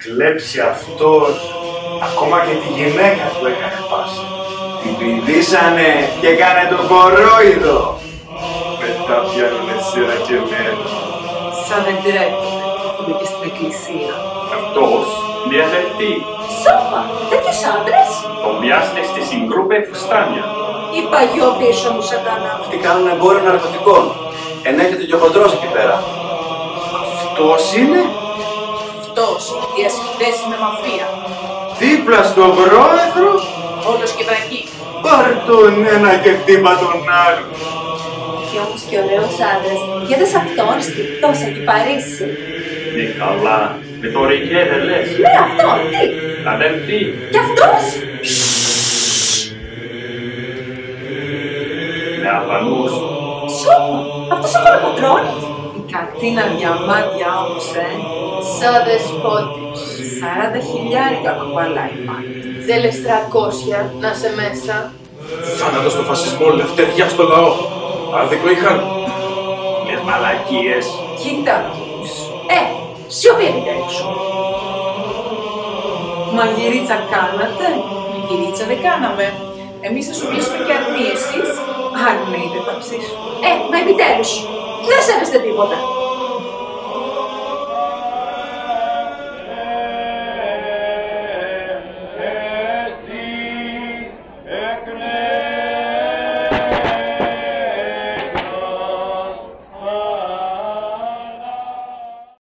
κλέψει αυτός, ακόμα και τη γυναίκα του έκανε πάση. Την πηδήσανε και έκανε τον κορόιδο. Μετά πιάνουνε σειρά και εμένα. Σαν δεν τρέπονται και έρχονται και στην εκκλησία. Αυτός, διαδελτή. Σόπα, τέτοιους άντρες. Τον πιάσετε στη συγκρούπε φουστάνια. Η παγιό πίσω μου σατανά. Αυτοί κάνουν εμπόριο ναρκωτικών. Ενέχεται και ο χοντρός εκεί πέρα. Αυτός είναι Αυτός διασυνδέσει με μαφία. δίπλα στον πρόεδρο. Όλος και βρακή. Πάρ' τον ένα και χτύπα τον άλλο. Και όμως και ωραίος άντρας. Είδες αυτόν στυπτός εκεί Παρίσι. Ναι καλά, με το ρηγέ δεν λες. Ναι, αυτόν, τι. Αδελφή. Κι αυτός. Με απανούς. Σόπα, αυτός ο κολοκοτρώνης. Η κατίνα διαμάντια όμως, Σαν δεσπότης. 40.000 κουβαλάει πάνω. Δεν λες 300 να σε μέσα. Θάνατο στο φασισμό, λευτεριά στο λαό. Άδικο είχαν. Λες μαλακίες. Κοίτα τους. Σιωπή επιτέλους. Μαγειρίτσα κάνατε. Μαγειρίτσα δεν κάναμε. Εμείς θα σου κλείσουμε και αρνή, εσείς. Αρνείτε θα ψήσουν. Μα επιτέλους. Δεν σέβεστε τίποτα.